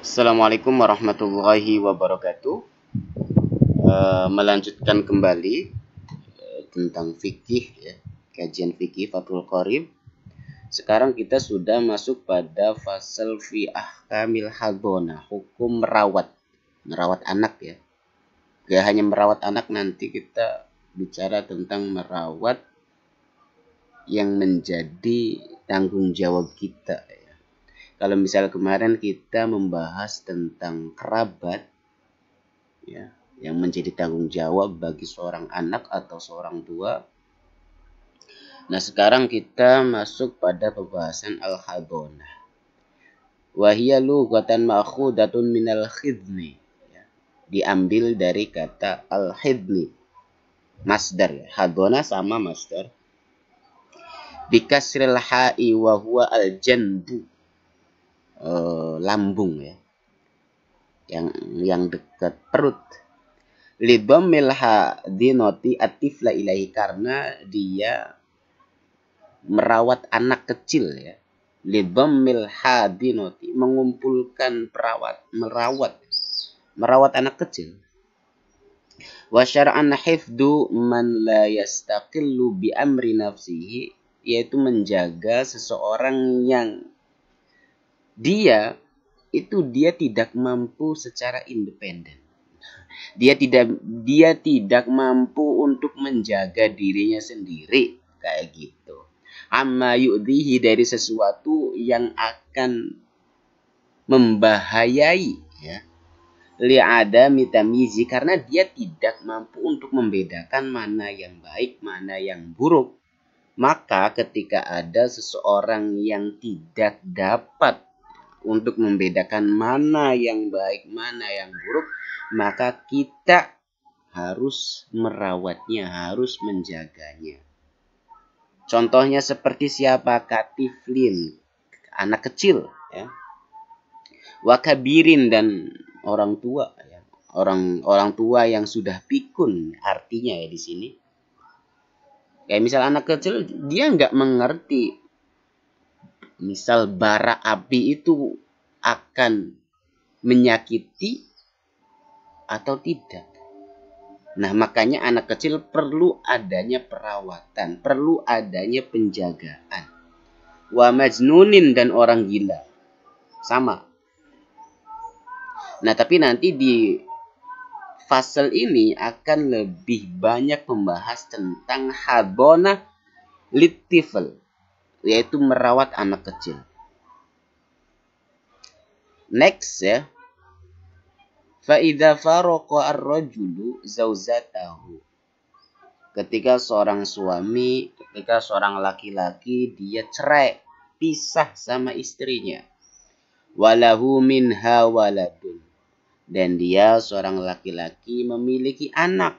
Assalamualaikum warahmatullahi wabarakatuh. Melanjutkan kembali tentang fikih, ya, kajian fikih Fathul Qorib. Sekarang kita sudah masuk pada fasal fi ahkamil hadona, hukum merawat anak, ya. Gak hanya merawat anak, nanti kita bicara tentang merawat yang menjadi tanggung jawab kita, ya. Kalau misalnya kemarin kita membahas tentang kerabat, ya, yang menjadi tanggung jawab bagi seorang anak atau seorang tua. Nah, sekarang kita masuk pada pembahasan al-hadonah. Wahia lughatan ma'khudatun minal khidni. Ya, diambil dari kata al-khidni. Masdar, ya. Hadonah sama masdar. Bikasril ha'i wa huwa al-janbu. Lambung, ya. Yang dekat perut. Lidhammil hadinoti atifla ilahi, karena dia merawat anak kecil, ya. Lidhammil hadinoti, mengumpulkan merawat anak kecil. Wa syar'an hifdu man la yastaqillu bi amri nafsihi, yaitu menjaga seseorang yang dia tidak mampu secara independen. Dia tidak mampu untuk menjaga dirinya sendiri, kayak gitu. Amma yu'dhihi, dari sesuatu yang akan membahayai, ya. Li'ada mitamizi, karena dia tidak mampu untuk membedakan mana yang baik, mana yang buruk. Maka ketika ada seseorang yang tidak dapat untuk membedakan mana yang baik, mana yang buruk, maka kita harus merawatnya, harus menjaganya. Contohnya seperti siapa? Katiflin, anak kecil, ya. Wakabirin, dan orang tua, ya. Orang tua yang sudah pikun, artinya, ya, di sini. Kayak misal anak kecil, dia nggak mengerti. Misal bara api itu akan menyakiti atau tidak. Nah, makanya anak kecil perlu adanya perawatan, perlu adanya penjagaan. Wa majnunin, dan orang gila. Sama. Nah, tapi nanti di fasal ini akan lebih banyak membahas tentang hadonah litifl, yaitu merawat anak kecil. Next, ya. Fa'idha faroqa ar-rajulu zauzatahu. Ketika seorang suami, ketika seorang laki-laki, dia cerai, pisah sama istrinya. Walahu minha waladun. Dan dia seorang laki-laki memiliki anak.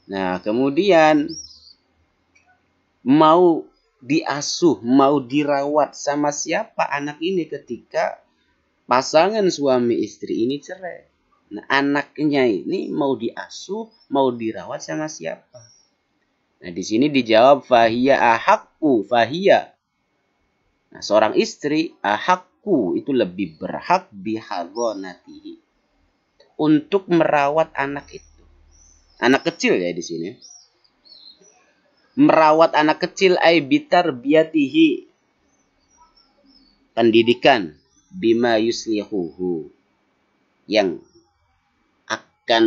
Nah, kemudian mau diasuh, mau dirawat sama siapa anak ini ketika pasangan suami istri ini cerai? Nah, anaknya ini mau diasuh, mau dirawat sama siapa? Nah, di sini dijawab fahiya ahakku, fahiya. Nah, seorang istri ahakku itu lebih berhak bihadonatihi, untuk merawat anak itu. Anak kecil, ya, di sini. Merawat anak kecil ay bitarbiyatihi, pendidikan, bima yuslihuhu, yang akan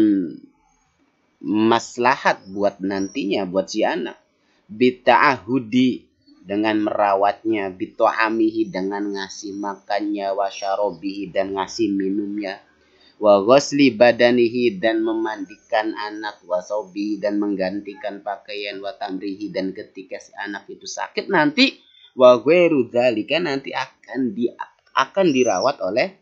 maslahat buat nantinya, buat si anak. Bita'ahudi, dengan merawatnya. Bito'amihi, dengan ngasih makannya. Wasyarobihi, dan ngasih minumnya. Wa ghusli badanihi, dan memandikan anak. Wasaubihi, dan menggantikan pakaian. Wa tamrihi, dan ketika si anak itu sakit nanti. Wa ghairu dzalika, nanti akan dirawat oleh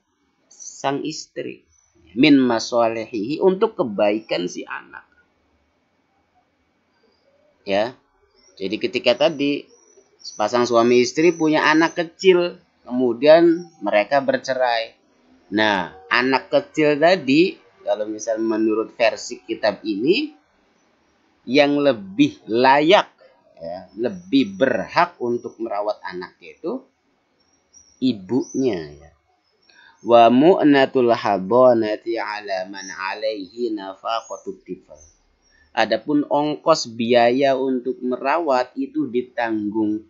sang istri. Min masalihihi, untuk kebaikan si anak. Ya. Jadi ketika tadi pasang suami istri punya anak kecil, kemudian mereka bercerai. Nah, anak kecil tadi, kalau misal menurut versi kitab ini, yang lebih layak, ya, lebih berhak untuk merawat anaknya itu ibunya, ya. Wa mu'natul hadonati ala man alaihi nafaqatud tifal. Adapun ongkos biaya untuk merawat itu ditanggung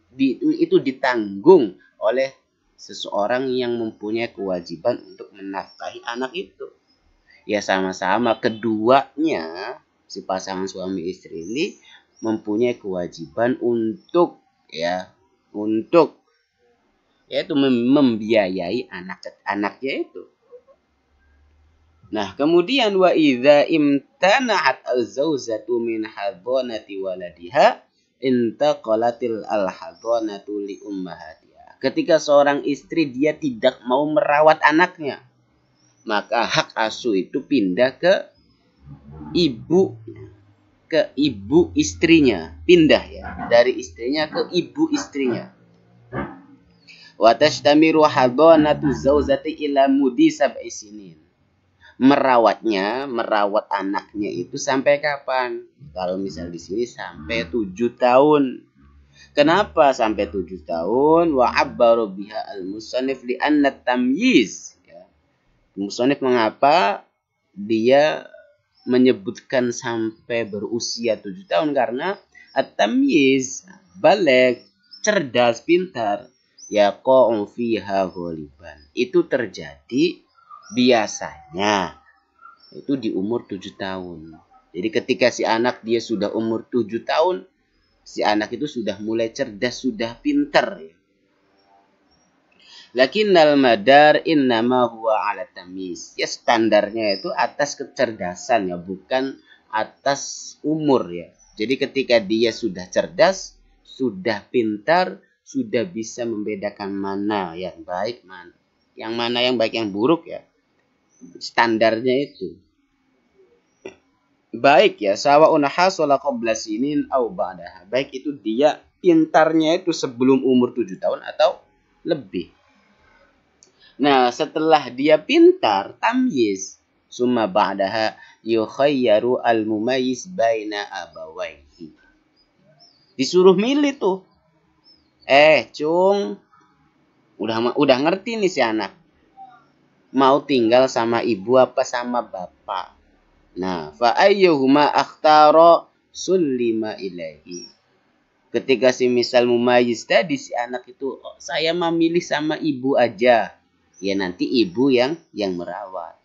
oleh seseorang yang mempunyai kewajiban untuk menafkahi anak itu. Ya sama-sama keduanya, si pasangan suami istri ini mempunyai kewajiban untuk yaitu membiayai anak-anaknya itu. Nah, kemudian wa idza imtana'at az-zawjatu min hadhanati waladiha intaqalatil al-hadhanatu li ummahatiha. Ketika seorang istri dia tidak mau merawat anaknya, maka hak asuh itu pindah ke ibu istrinya, pindah ya, dari istrinya ke ibu istrinya. Wa tashtamiru hadhanatu zawjati ila mudi sab'i sinin. Merawat anaknya itu sampai kapan? Kalau misal di sini sampai 7 tahun. Kenapa sampai 7 tahun? Wa abbaru biha al-musannif li anna tamyiz. Ya. Musannif mengapa dia menyebutkan sampai berusia 7 tahun? Karena at-tamyiz, baligh, cerdas, pintar, yaqa'u fiha ghaliban. Itu terjadi biasanya itu di umur 7 tahun. Jadi ketika si anak dia sudah umur 7 tahun, si anak itu sudah mulai cerdas, sudah pintar. Lakinnal madar innama huwa ala tamyiz. Ya standarnya itu atas kecerdasan ya, bukan atas umur ya. Jadi ketika dia sudah cerdas, sudah pintar, sudah bisa membedakan mana yang baik, mana yang baik, yang buruk ya. Standarnya itu baik ya, sawa'un hasala qabla sinin aw ba'daha. Baik itu dia pintarnya itu sebelum umur 7 tahun atau lebih. Nah, setelah dia pintar, tamyiz, summa ba'daha yukhayyaru al-mumayyiz baina abawaihi. Disuruh milih tuh. Cung, udah ngerti nih si anak. Mau tinggal sama ibu apa sama bapak. Nah, fa ayyuhuma akhtara sullima ilaihi. Ketika si misal mumayyiz tadi, si anak itu, saya memilih sama ibu aja. Ya nanti ibu yang merawat.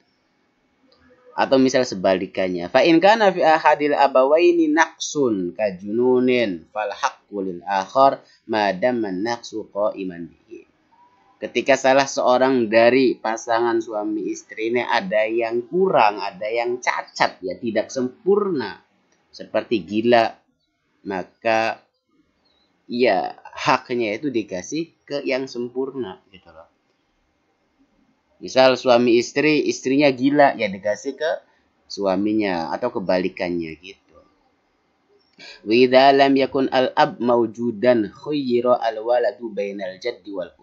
Atau misal sebalikannya, fa in kana fi ahadil abawaini naqsun kajununin fal haqqu lil akhar ma damma naqsu qa'iman bihi. Ketika salah seorang dari pasangan suami istri ini ada yang kurang, ada yang cacat ya, tidak sempurna, seperti gila, maka ya haknya itu dikasih ke yang sempurna gitu loh. Misal suami istri, istrinya gila ya dikasih ke suaminya atau kebalikannya gitu. Wa idza lam yakun al-ab mawjudan khayyira al-waladu bainal jaddi wal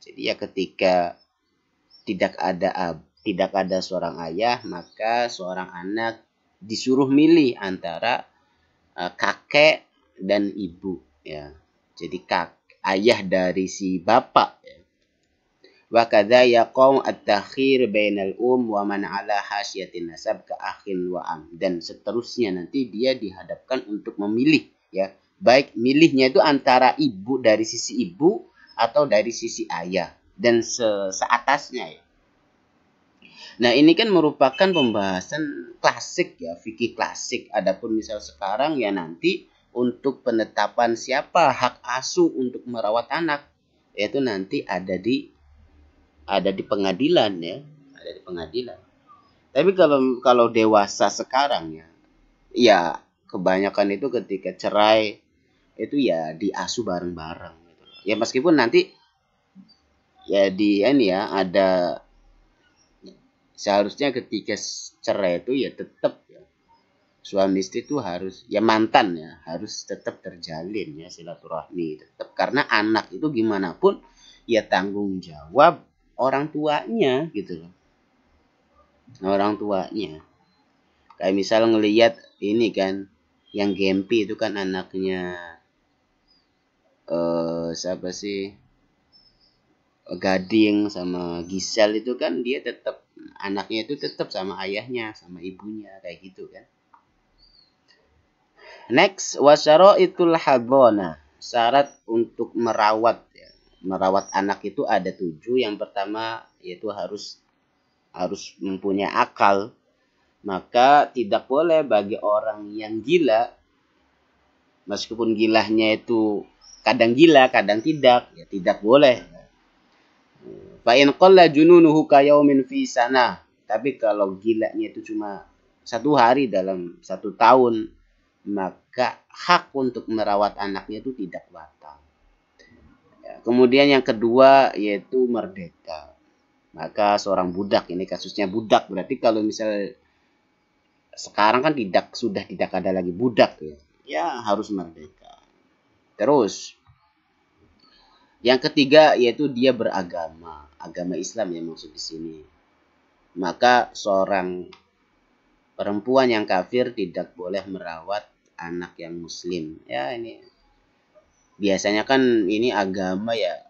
Jadi ya ketika tidak ada seorang ayah, maka seorang anak disuruh milih antara kakek dan ibu ya. Jadi ayah dari si bapak ya. Wa kadza yaqum at-takhir bainal wa man ala hasyiatin nasab ka akhin wa am, dan seterusnya nanti dia dihadapkan untuk memilih ya. Baik milihnya itu antara ibu dari sisi ibu atau dari sisi ayah dan seatasnya ya. Nah, ini kan merupakan pembahasan klasik ya, fikih klasik. Adapun misal sekarang ya nanti untuk penetapan siapa hak asuh untuk merawat anak, yaitu nanti ada di pengadilan ya, ada di pengadilan. Tapi kalau dewasa sekarang ya kebanyakan itu ketika cerai itu ya diasuh bareng-bareng gitu. Ya meskipun nanti ya ada seharusnya ketika cerai itu ya tetap ya suami istri itu harus ya mantan ya harus tetap terjalin ya silaturahmi tetap, karena anak itu gimana pun ya tanggung jawab orang tuanya gitu loh. Orang tuanya. Kayak misal ngelihat ini kan yang Gempi itu kan anaknya siapa sih? Gading sama Gisel itu kan dia tetap anaknya itu tetap sama ayahnya sama ibunya kayak gitu kan. Next, wasyaraitul hadona. Syarat untuk merawat ya. Merawat anak itu ada 7. Yang pertama yaitu harus mempunyai akal. Maka tidak boleh bagi orang yang gila, meskipun gilanya itu kadang gila, kadang tidak, ya tidak boleh. Fa in qalla jununuhu ka yaumin fi sana. Tapi kalau gilanya itu cuma 1 hari dalam 1 tahun, maka hak untuk merawat anaknya itu tidak batal. Ya, kemudian yang kedua yaitu merdeka. Maka seorang budak, ini kasusnya budak, berarti kalau misalnya sekarang kan sudah tidak ada lagi budak ya. Ya harus merdeka. Terus yang ketiga yaitu dia beragama, agama Islam yang maksud di sini. Maka seorang perempuan yang kafir tidak boleh merawat anak yang muslim. Ya ini biasanya kan ini agama ya,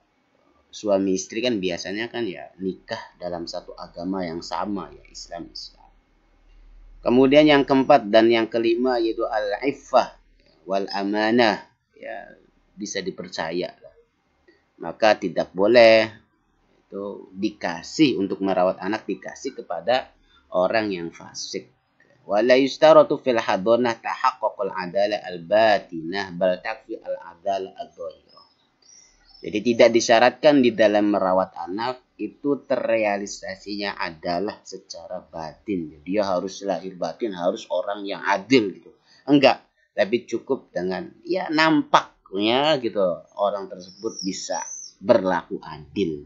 suami istri kan biasanya kan ya nikah dalam satu agama yang sama ya, Islam. Kemudian yang keempat dan yang kelima yaitu al-iffah wal amanah, ya bisa dipercaya. Maka tidak boleh itu dikasih untuk merawat anak dikasih kepada orang yang fasik. Wala yustaratu fil hadonah tahaqqul adalah al-batinah bal takfi al-adalah ad-dhahirah. Jadi tidak disyaratkan di dalam merawat anak itu terrealisasinya adalah secara batin. Dia harus lahir batin, harus orang yang adil gitu. Enggak, tapi cukup dengan ya nampaknya gitu orang tersebut bisa berlaku adil.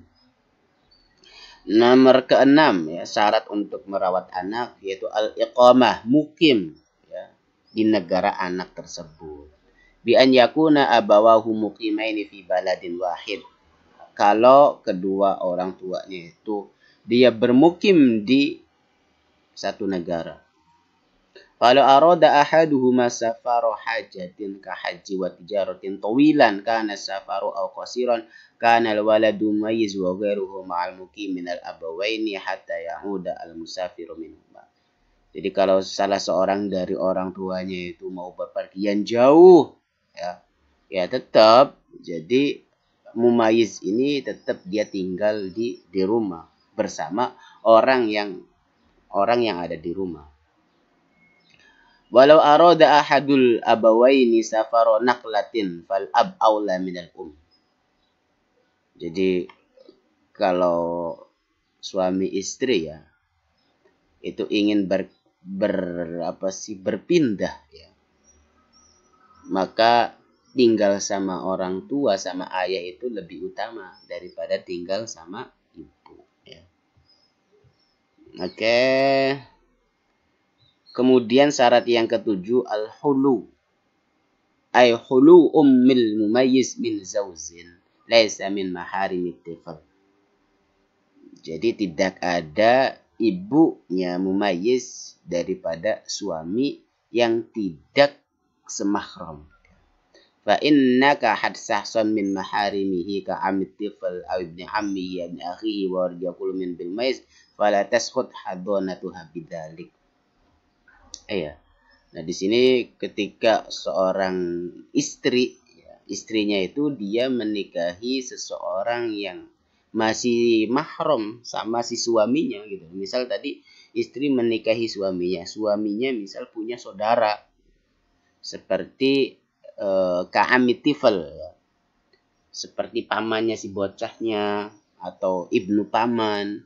Nomor keenam ya, syarat untuk merawat anak yaitu al-iqamah, mukim ya, di negara anak tersebut. Bi an yakuna abawahu muqimaini fi baladin wahid. Kalau kedua orang tuanya itu dia bermukim di satu negara. Kalau arada ahaduhuma safaru hajatin ka haji wa tijaratin tawilan kana safaru aw qasiran kana al-waladu mayyiz wa ghairuhu ma'al muqim min al-abawaini hatta ya'uda al-musafiru minhuma. Jadi kalau salah seorang dari orang tuanya itu mau bepergian jauh ya tetap jadi mumayyiz ini tetap dia tinggal di rumah bersama orang yang ada di rumah. Walau arada ahadul abawaini safaro naqlatin fal ab aula minal Jadi kalau suami istri ya itu ingin berpindah ya, maka tinggal sama orang tua sama ayah itu lebih utama daripada tinggal sama ibu ya. Oke. Kemudian syarat yang ketujuh al-hulu. Ay hulu ummil mumayyiz min zawzin laisa min maharimit tifl. Jadi tidak ada ibunya mumayyiz daripada suami yang tidak semahram. Fa innaka hadsahsan min maharimihi ka amit tifl aw ibni ammihi ibni akhihi wa rajul min bil mayyiz fala taskhut hadonatuha bidzalik. Iya. Nah, di sini ketika seorang istri, ya, istrinya itu dia menikahi seseorang yang masih mahram sama si suaminya gitu. Misal tadi istri menikahi suaminya misal punya saudara seperti ka'amitifal, ya. Seperti pamannya si bocahnya atau ibnu paman.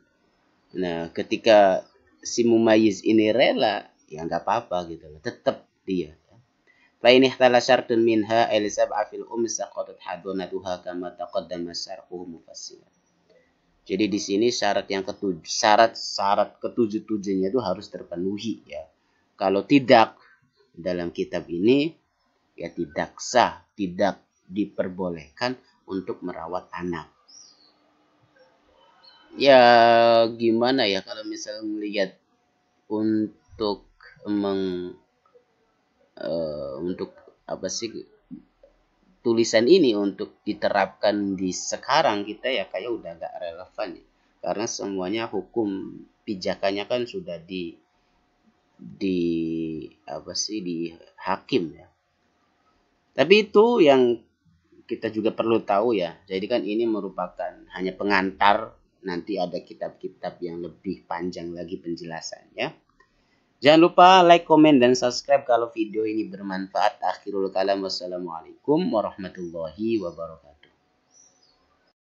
Nah, ketika si mumayyiz ini rela ya nggak apa-apa gitu loh, tetap dia. Fa in ihtala syartun minha al sab'a fil saqatat hadunatuha kama taqaddama syarhuhu mufassilan. Jadi di sini syarat yang ketujuh, syarat ketujuh-tujuhnya itu harus terpenuhi ya. Kalau tidak dalam kitab ini ya tidak sah, tidak diperbolehkan untuk merawat anak. Ya gimana ya kalau misalnya melihat untuk untuk apa sih tulisan ini untuk diterapkan di sekarang kita ya kayak udah gak relevan ya. Karena semuanya hukum pijakannya kan sudah di hakim ya. Tapi itu yang kita juga perlu tahu ya. Jadi kan ini merupakan hanya pengantar, nanti ada kitab-kitab yang lebih panjang lagi penjelasannya. Jangan lupa like, komen, dan subscribe kalau video ini bermanfaat. Akhirul kalam, wassalamualaikum warahmatullahi wabarakatuh.